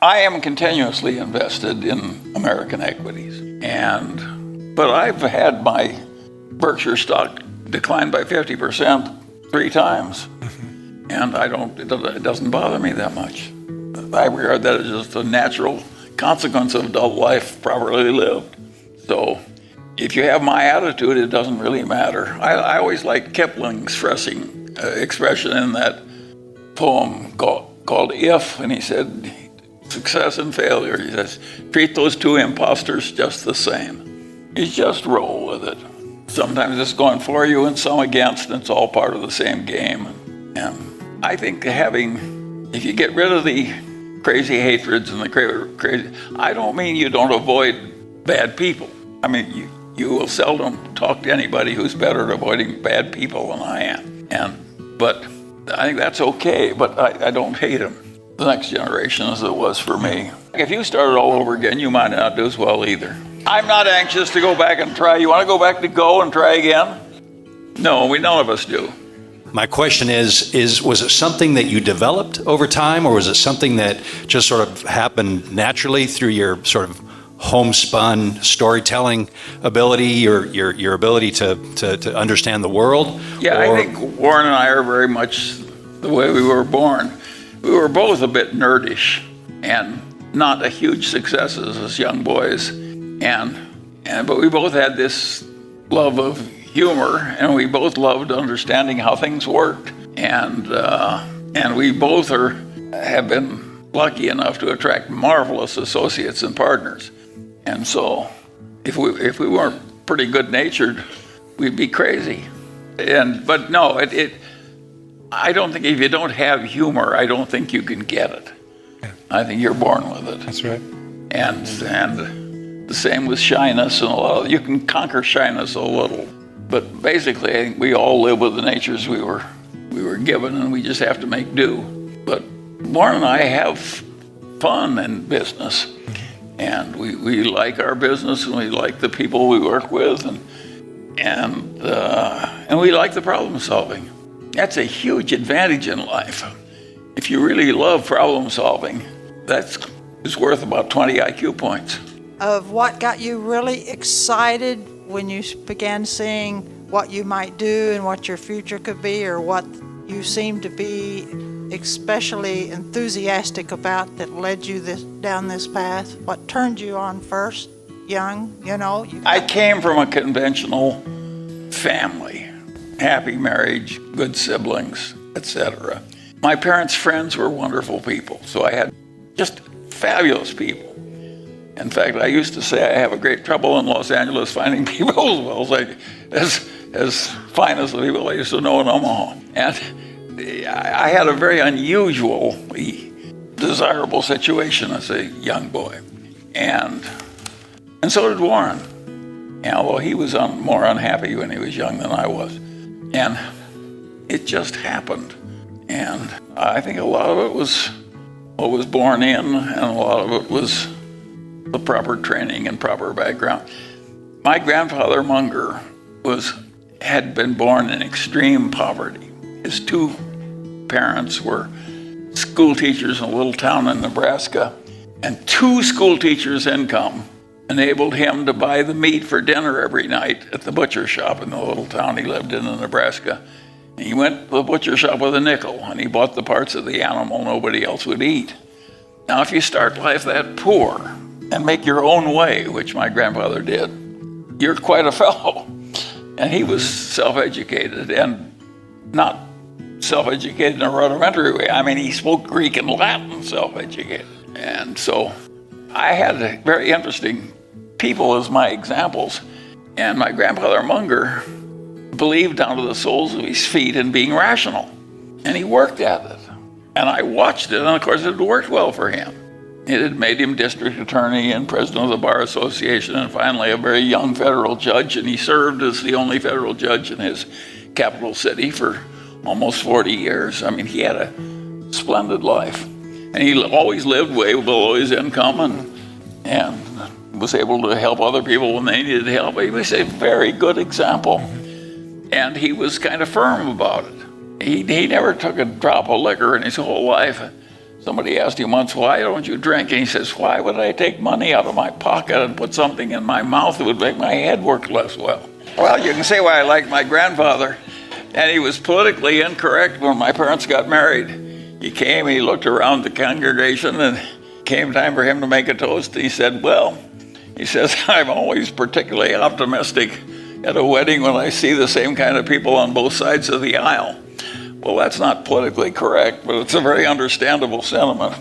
I am continuously invested in American equities, but I've had my Berkshire stock decline by 50% 3 times, and it doesn't bother me that much. I regard that as just a natural consequence of adult life properly lived. So if you have my attitude, it doesn't really matter. I always like Kipling's expression in that poem called If, and he said, success and failure, he says, treat those 2 imposters just the same. You just roll with it. Sometimes it's going for you and some against, and it's all part of the same game. And I think if you get rid of the crazy hatreds and the crazy, I don't mean you don't avoid bad people. I mean, you will seldom talk to anybody who's better at avoiding bad people than I am. But I think that's okay, but I don't hate them. The next generation as it was for me. If you started all over again, you might not do as well either. I'm not anxious to go back and try. You want to go back to go and try again? No, none of us do. My question is was it something that you developed over time, or was it something that just sort of happened naturally through your sort of homespun storytelling ability, your ability to understand the world? Yeah, I think Warren and I are very much the way we were born. We were both a bit nerdish and not a huge successes as young boys, but we both had this love of humor, and we both loved understanding how things worked, and we both have been lucky enough to attract marvelous associates and partners. And so if we weren't pretty good-natured, we'd be crazy. But no, I don't think if you don't have humor, I don't think you can get it. Yeah. I think you're born with it. That's right. And the same with shyness, and you can conquer shyness a little. But basically, I think we all live with the natures we were given, and we just have to make do. But Warren and I have fun in business, and we like our business, and we like the people we work with, and we like the problem solving. That's a huge advantage in life. If you really love problem solving, that's worth about 20 IQ points. Of what got you really excited when you began seeing what you might do and what your future could be, or what you seemed to be especially enthusiastic about that led you down this path? What turned you on first, young, I came from a conventional family. Happy marriage, good siblings, etc. My parents' friends were wonderful people, so I had just fabulous people. In fact, I used to say I have a great trouble in Los Angeles finding people as fine as the people I used to know in Omaha. And I had a very unusually desirable situation as a young boy. And so did Warren. And although he was more unhappy when he was young than I was. And it just happened. And I think a lot of it was what was born in, and a lot of it was the proper training and proper background. My grandfather Munger had been born in extreme poverty. His 2 parents were school teachers in a little town in Nebraska, and 2 school teachers' income enabled him to buy the meat for dinner every night at the butcher shop in the little town he lived in Nebraska. And he went to the butcher shop with a nickel, and he bought the parts of the animal nobody else would eat. Now, if you start life that poor and make your own way, which my grandfather did, you're quite a fellow. And he was self-educated, and not self-educated in a rudimentary way. I mean, he spoke Greek and Latin self-educated. And so I had very interesting people as my examples. And my grandfather Munger believed down to the soles of his feet in being rational. And he worked at it. And I watched it, and of course it had worked well for him. It had made him district attorney and president of the Bar Association, and finally a very young federal judge, and he served as the only federal judge in his capital city for almost 40 years. I mean, he had a splendid life. And he always lived way below his income, and was able to help other people when they needed help. He was a very good example. And he was kind of firm about it. He never took a drop of liquor in his whole life. Somebody asked him once, why don't you drink? And he says, why would I take money out of my pocket and put something in my mouth that would make my head work less well? Well, you can say why I liked my grandfather. And he was politically incorrect when my parents got married. He came, he looked around the congregation, and came time for him to make a toast. He said, well, he says, I'm always particularly optimistic at a wedding when I see the same kind of people on both sides of the aisle. Well, that's not politically correct, but it's a very understandable sentiment.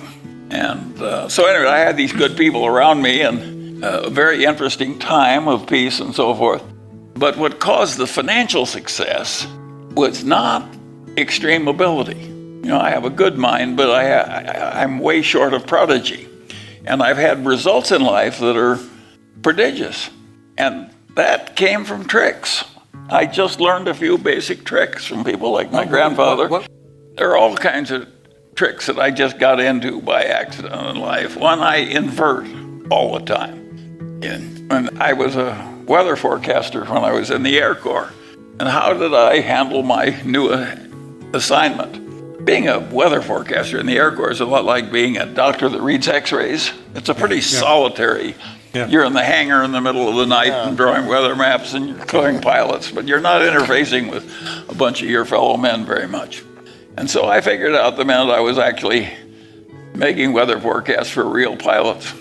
And so anyway, I had these good people around me and a very interesting time of peace and so forth. But what caused the financial success was not extreme ability. You know, I have a good mind, but I'm way short of prodigy. And I've had results in life that are prodigious. And that came from tricks. I just learned a few basic tricks from people like my grandfather. There are all kinds of tricks that I just got into by accident in life. One, I invert all the time. And I was a weather forecaster when I was in the Air Corps. And how did I handle my new assignment? Being a weather forecaster in the Air Corps is a lot like being a doctor that reads x-rays. It's a pretty solitary. You're in the hangar in the middle of the night and drawing weather maps and you're clearing pilots, but you're not interfacing with a bunch of your fellow men very much. And so I figured out the minute I was actually making weather forecasts for real pilots,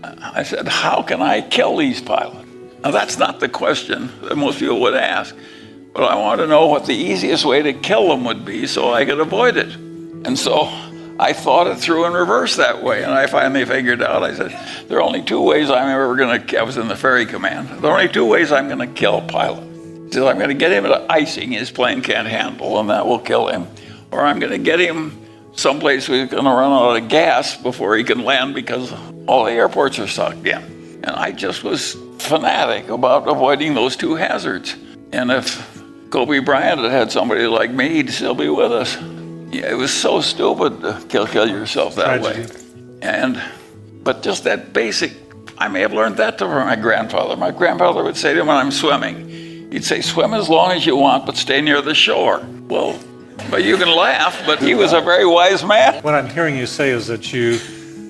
I said, how can I kill these pilots? Now that's not the question that most people would ask, but I want to know what the easiest way to kill them would be so I could avoid it. And so I thought it through in reverse that way, and I finally figured out, I said, there are only two ways I'm ever going to, I was in the ferry command, there are only two ways I'm going to kill a pilot. So I'm going to get him at icing his plane can't handle, and that will kill him. Or I'm going to get him someplace where he's going to run out of gas before he can land because all the airports are sucked in. And I just was fanatic about avoiding those two hazards. And if Kobe Bryant had had somebody like me, he'd still be with us. Yeah, it was so stupid to kill yourself that way. But just that basic, I may have learned that from my grandfather. My grandfather would say to me when I'm swimming, he'd say, swim as long as you want, but stay near the shore. Well, but you can laugh, but he was a very wise man. What I'm hearing you say is that you,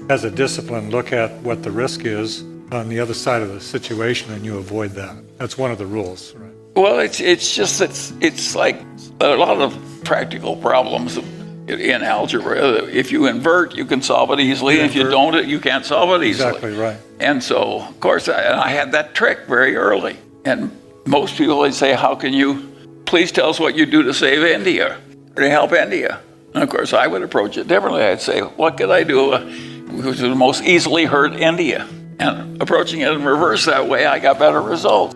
as a discipline, look at what the risk is on the other side of the situation and you avoid that. That's one of the rules, right? Well, it's like a lot of practical problems in algebra. If you invert, you can solve it easily. If you don't, you can't solve it easily. Exactly right. And so, of course, I had that trick very early. And most people, they say, how can you, please tell us what you do to save India, or to help India. And of course, I would approach it differently. I'd say, what could I do which would most easily hurt India? And approaching it in reverse that way, I got better results.